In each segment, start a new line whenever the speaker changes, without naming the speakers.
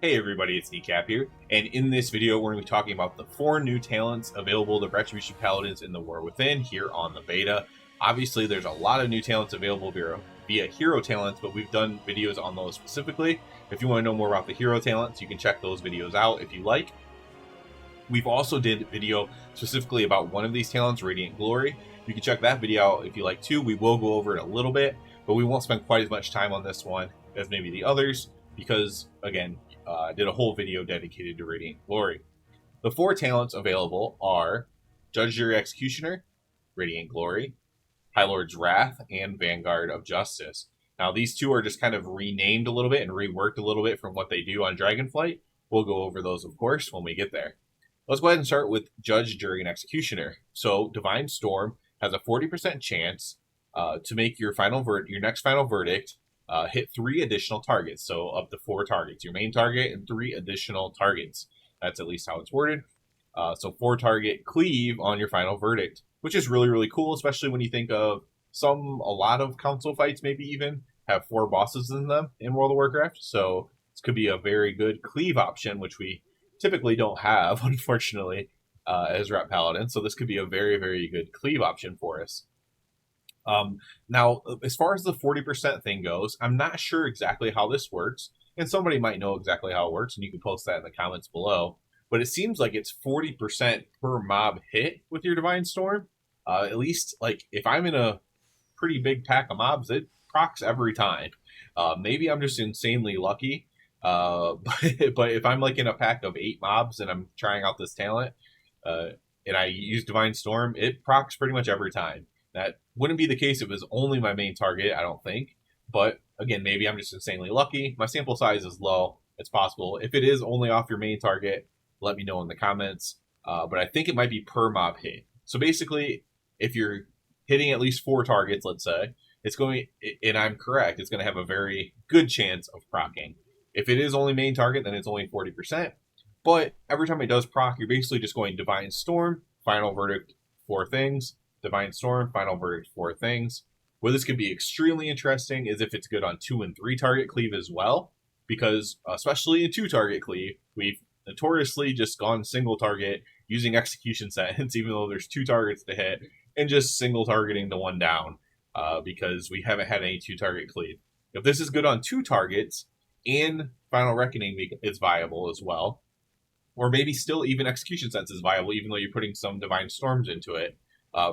Hey everybody, it's Decap here, and in this video we're going to be talking about the 4 new talents available to Retribution Paladins in the War Within here on the beta. Obviously there's a lot of new talents available via hero talents, but we've done videos on those specifically. If you want to know more about the hero talents, you can check those videos out if you like. We've also did a video specifically about one of these talents, Radiant Glory. You can check that video out if you like too. We will go over it a little bit, but we won't spend quite as much time on this one as maybe the others because, again, I did a whole video dedicated to Radiant Glory. The 4 talents available are Judge, Jury, Executioner, Radiant Glory, High Lord's Wrath, and Vanguard of Justice. Now, these 2 are just kind of renamed a little bit and reworked a little bit from what they do on Dragonflight. We'll go over those, of course, when we get there. Let's go ahead and start with Judge, Jury, and Executioner. So, Divine Storm has a 40% chance to make your next final verdict hit 3 additional targets, so up to 4 targets. Your main target and 3 additional targets. That's at least how it's worded. So 4 target cleave on your final verdict, which is really, really cool, especially when you think of a lot of council fights maybe even have 4 bosses in them in World of Warcraft. So this could be a very good cleave option, which we typically don't have, unfortunately, as Ret Paladin. So this could be a very, very good cleave option for us. Now, as far as the 40% thing goes, I'm not sure exactly how this works, and somebody might know exactly how it works, and you can post that in the comments below. But it seems like it's 40% per mob hit with your Divine Storm. At least, like, if I'm in a pretty big pack of mobs, it procs every time. Maybe I'm just insanely lucky, but if I'm like in a pack of 8 mobs and I'm trying out this talent, and I use Divine Storm, it procs pretty much every time. That wouldn't be the case if it was only my main target, I don't think. But again, maybe I'm just insanely lucky. My sample size is low. It's possible. If it is only off your main target, let me know in the comments. But I think it might be per mob hit. So basically, if you're hitting at least 4 targets, let's say, it's going, and I'm correct, it's going to have a very good chance of proccing. If it is only main target, then it's only 40%. But every time it does proc, you're basically just going Divine Storm, Final Verdict, 4 things. Divine Storm, Final Verdict, 4 things. Where this could be extremely interesting is if it's good on 2 and 3 target cleave as well, because especially in 2 target cleave, we've notoriously just gone single target using execution sentence, even though there's 2 targets to hit, and just single targeting the one down, because we haven't had any 2 target cleave. If this is good on 2 targets, and Final Reckoning is viable as well, or maybe still even execution sense is viable, even though you're putting some Divine Storms into it.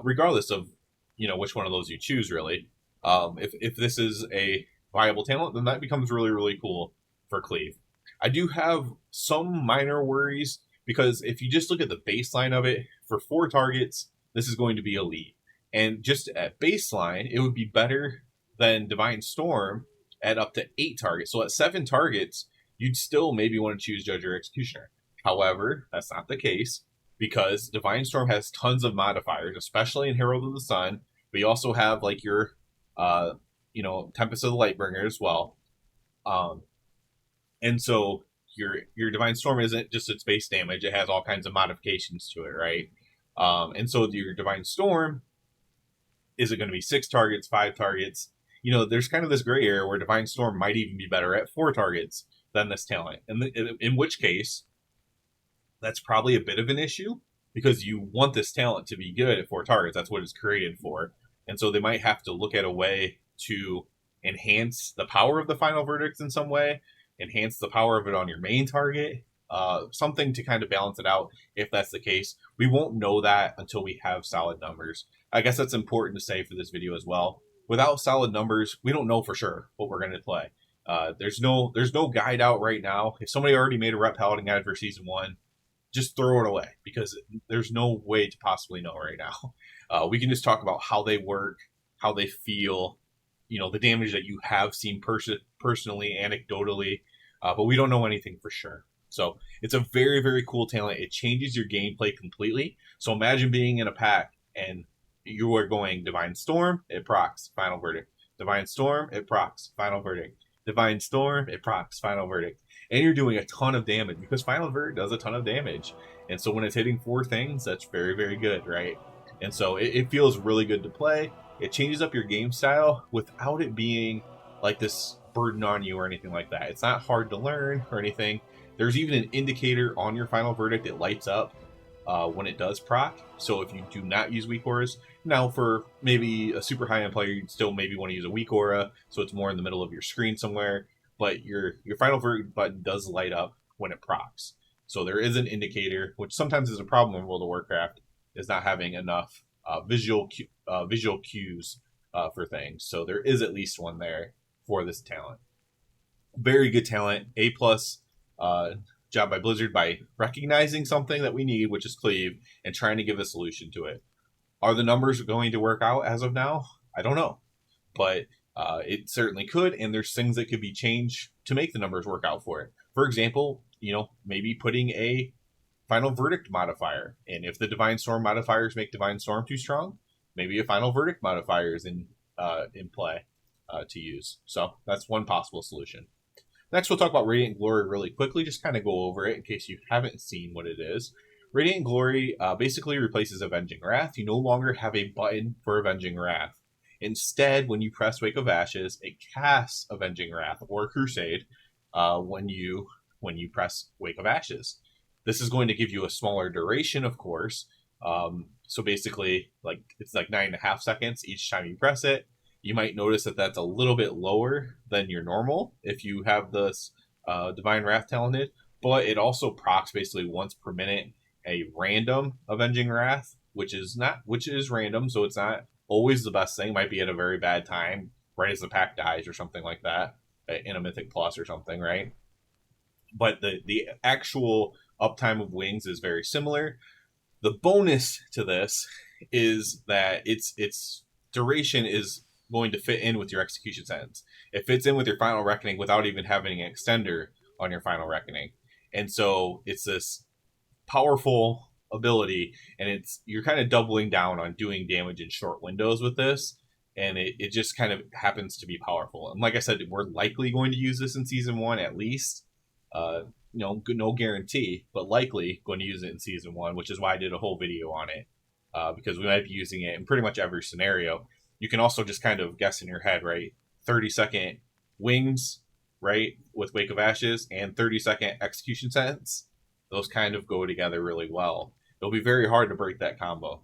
Regardless of, which one of those you choose, really. If this is a viable talent, then that becomes really, really cool for cleave. I do have some minor worries, because if you just look at the baseline of it, for 4 targets, this is going to be elite. And just at baseline, it would be better than Divine Storm at up to 8 targets. So at 7 targets, you'd still maybe want to choose Judge or Executioner. However, that's not the case, because Divine Storm has tons of modifiers, especially in Herald of the Sun. But you also have like your, Tempest of the Lightbringer as well. And so your Divine Storm isn't just its base damage; it has all kinds of modifications to it, right? And so your Divine Storm, is it going to be 6 targets, 5 targets? There's kind of this gray area where Divine Storm might even be better at 4 targets than this talent, and in which case, that's probably a bit of an issue, because you want this talent to be good at 4 targets. That's what it's created for. And so they might have to look at a way to enhance the power of the Final Verdicts in some way, enhance the power of it on your main target, something to kind of balance it out if that's the case. We won't know that until we have solid numbers. I guess that's important to say for this video as well. Without solid numbers, we don't know for sure what we're going to play. There's no guide out right now. If somebody already made a Ret Paladin guide for Season 1, just throw it away, because there's no way to possibly know right now. We can just talk about how they work, how they feel, the damage that you have seen personally, anecdotally, but we don't know anything for sure. So it's a very, very cool talent. It changes your gameplay completely. So imagine being in a pack and you are going Divine Storm, it procs, Final Verdict. Divine Storm, it procs, Final Verdict. Divine Storm, it procs, Final Verdict. And you're doing a ton of damage, because Final Verdict does a ton of damage. And so when it's hitting 4 things, that's very, very good, right? And so it feels really good to play. It changes up your game style without it being like this burden on you or anything like that. It's not hard to learn or anything. There's even an indicator on your final verdict. It lights up when it does proc. So if you do not use weak auras, now for maybe a super high end player, you'd still maybe want to use a weak aura, so it's more in the middle of your screen somewhere. But your final verdict button does light up when it procs. So there is an indicator, which sometimes is a problem in World of Warcraft, is not having enough visual cues for things. So there is at least one there for this talent. Very good talent, A plus job by Blizzard by recognizing something that we need, which is cleave, and trying to give a solution to it. Are the numbers going to work out as of now? I don't know, but it certainly could, and there's things that could be changed to make the numbers work out for it. For example, maybe putting a final verdict modifier, and if the Divine Storm modifiers make Divine Storm too strong, maybe a final verdict modifier is in play to use. So that's one possible solution. Next, we'll talk about Radiant Glory really quickly, just kind of go over it in case you haven't seen what it is. Radiant Glory basically replaces Avenging Wrath. You no longer have a button for Avenging Wrath. Instead, when you press Wake of Ashes, it casts Avenging Wrath or Crusade when you press Wake of Ashes. This is going to give you a smaller duration, of course. So basically, it's like 9.5 seconds each time you press it. You might notice that that's a little bit lower than your normal if you have this Divine Wrath talented, but it also procs basically once per minute a random Avenging Wrath, which is random, so it's not always the best thing. It might be at a very bad time, right as the pack dies or something like that, in a Mythic Plus or something, right? But the actual uptime of wings is very similar. The bonus to this is that its duration is going to fit in with your execution sentence. It fits in with your Final Reckoning without even having an extender on your Final Reckoning. And so it's this powerful ability, and you're kind of doubling down on doing damage in short windows with this, and it just kind of happens to be powerful. And like I said, we're likely going to use this in Season 1 at least. No guarantee, but likely going to use it in Season 1, which is why I did a whole video on it, because we might be using it in pretty much every scenario. You can also just kind of guess in your head, right? 30-second wings, right, with Wake of Ashes, and 30-second execution sentence. Those kind of go together really well. It'll be very hard to break that combo,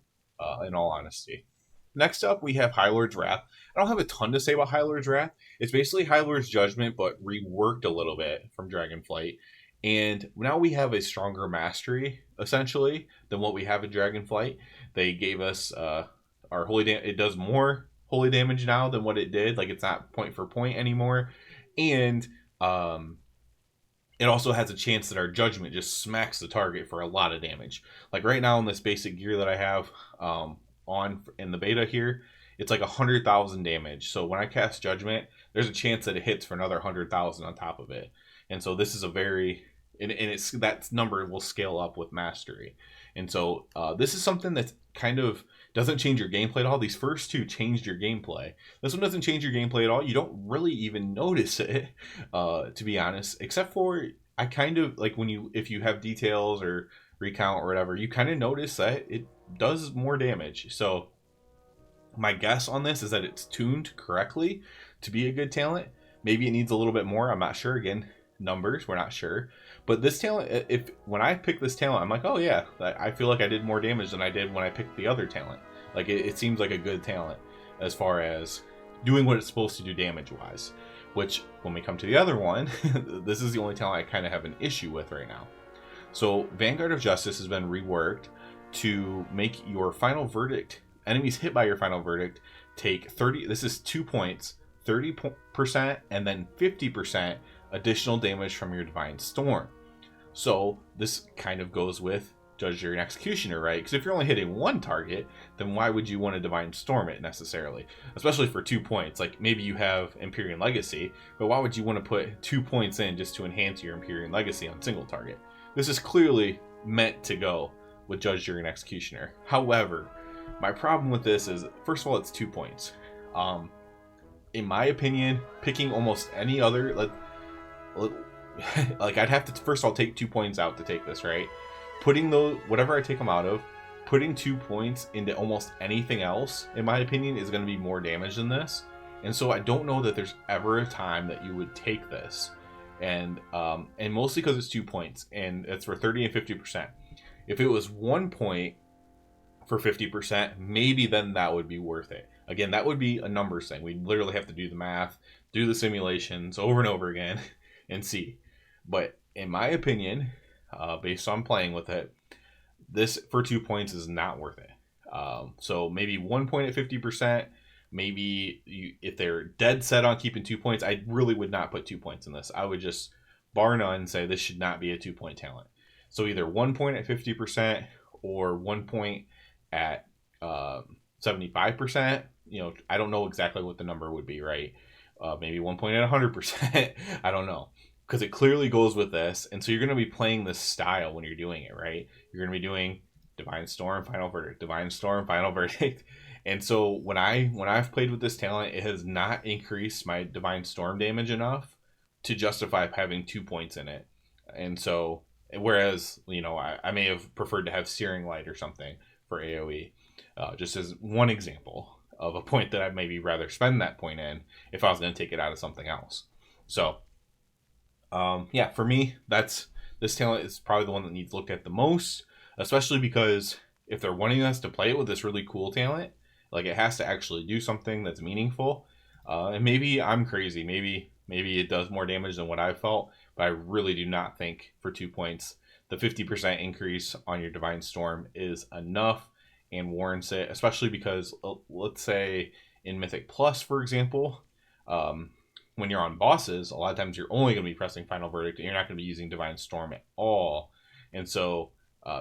in all honesty. Next up, we have High Lord's Wrath. I don't have a ton to say about High Lord's Wrath. It's basically High Lord's Judgment, but reworked a little bit from Dragonflight. And now we have a stronger mastery, essentially, than what we have in Dragonflight. They gave us our holy damage. It does more holy damage now than what it did. Like, it's not point for point anymore. And it also has a chance that our judgment just smacks the target for a lot of damage. Like right now in this basic gear that I have on in the beta here, it's like 100,000 damage. So when I cast judgment, there's a chance that it hits for another 100,000 on top of it. And so this is a very it's that number will scale up with mastery. And so this is something that kind of doesn't change your gameplay at all. These first two changed your gameplay. This one doesn't change your gameplay at all. You don't really even notice it, to be honest, except for I kind of like if you have details or recount or whatever, you kind of notice that it does more damage. So my guess on this is that it's tuned correctly to be a good talent. Maybe it needs a little bit more. I'm not sure. Again, numbers, we're not sure. But this talent, when I pick this talent, I'm like, oh yeah, I feel like I did more damage than I did when I picked the other talent. Like it seems like a good talent as far as doing what it's supposed to do damage wise. Which when we come to the other one, this is the only talent I kind of have an issue with right now. So Vanguard of Justice has been reworked to make your final verdict, enemies hit by your final verdict, take 30. This is 2 points, 30% and then 50% additional damage from your Divine Storm. So this kind of goes with Judge, Jury, and Executioner, right? Because if you're only hitting one target, then why would you want to Divine Storm it necessarily? Especially for 2 points. Like maybe you have Empyrean Legacy, but why would you want to put 2 points in just to enhance your Empyrean Legacy on single target? This is clearly meant to go with Judge, Jury, and Executioner. However, my problem with this is, first of all, it's 2 points. In my opinion, picking almost any other, like I'd have to first of all take 2 points out to take this, right? Putting those, whatever I take them out of, putting 2 points into almost anything else, in my opinion, is going to be more damage than this. And so I don't know that there's ever a time that you would take this and mostly because it's 2 points, and it's for 30 and 50%. If it was 1 point for 50%, maybe then that would be worth it. Again, that would be a numbers thing. We'd literally have to do the math, do the simulations over and over again, and see. But in my opinion, based on playing with it, this for 2 points is not worth it. So maybe 1 point at 50%. Maybe if they're dead set on keeping 2 points, I really would not put 2 points in this. I would just, bar none, say this should not be a 2 point talent. So either 1 point at 50% or 1 point at 75%. You know, I don't know exactly what the number would be, right? Maybe 1 point at 100%. I don't know. Because it clearly goes with this. And so you're going to be playing this style when you're doing it, right? You're going to be doing Divine Storm, Final Verdict, Divine Storm, Final Verdict. And so when I've played with this talent, it has not increased my Divine Storm damage enough to justify having 2 points in it. And so, whereas, you know, I may have preferred to have Searing Light or something for AoE, just as one example of a point that I'd maybe rather spend that point in if I was going to take it out of something else. So, yeah, for me, this talent is probably the one that needs looked at the most, especially because if they're wanting us to play it with this really cool talent, like it has to actually do something that's meaningful. And maybe I'm crazy. Maybe it does more damage than what I felt, but I really do not think for 2 points, the 50% increase on your Divine Storm is enough and warrants it, especially because let's say in Mythic Plus, for example, when you're on bosses, a lot of times you're only going to be pressing Final Verdict and you're not going to be using Divine Storm at all. And so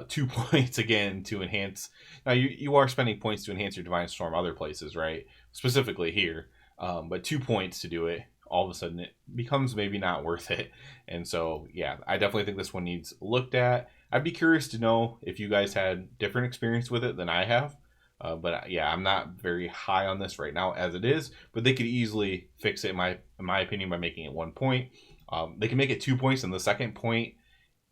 2 points again to enhance. Now you are spending points to enhance your Divine Storm other places, right? Specifically here. But 2 points to do it, all of a sudden it becomes maybe not worth it. And so, yeah, I definitely think this one needs looked at. I'd be curious to know if you guys had different experience with it than I have. But yeah, I'm not very high on this right now as it is. But they could easily fix it, in my opinion, by making it 1 point. They can make it 2 points, and the second point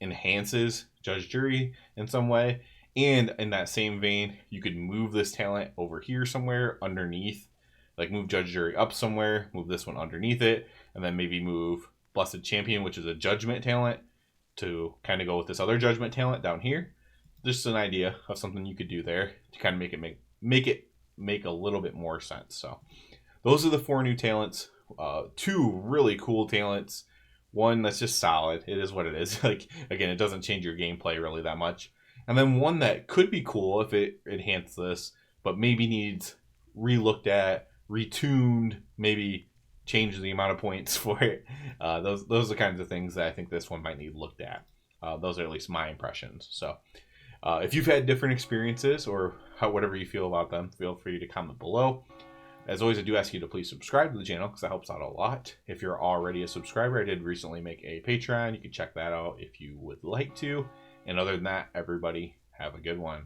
enhances Judge Jury in some way. And in that same vein, you could move this talent over here somewhere underneath. Like move Judge Jury up somewhere, move this one underneath it, and then maybe move Blessed Champion, which is a Judgment talent, to kind of go with this other Judgment talent down here. Just an idea of something you could do there to kind of make a little bit more sense. So those are the 4 new talents. 2 really cool talents. One that's just solid. It is what it is. Like, again, it doesn't change your gameplay really that much. And then one that could be cool if it enhanced this, but maybe needs re-looked at, retuned, maybe change the amount of points for it. Those are the kinds of things that I think this one might need looked at. Those are at least my impressions. So if you've had different experiences or whatever you feel about them, feel free to comment below. As always, I do ask you to please subscribe to the channel because that helps out a lot. If you're already a subscriber, I did recently make a Patreon. You can check that out if you would like to. And other than that, everybody have a good one.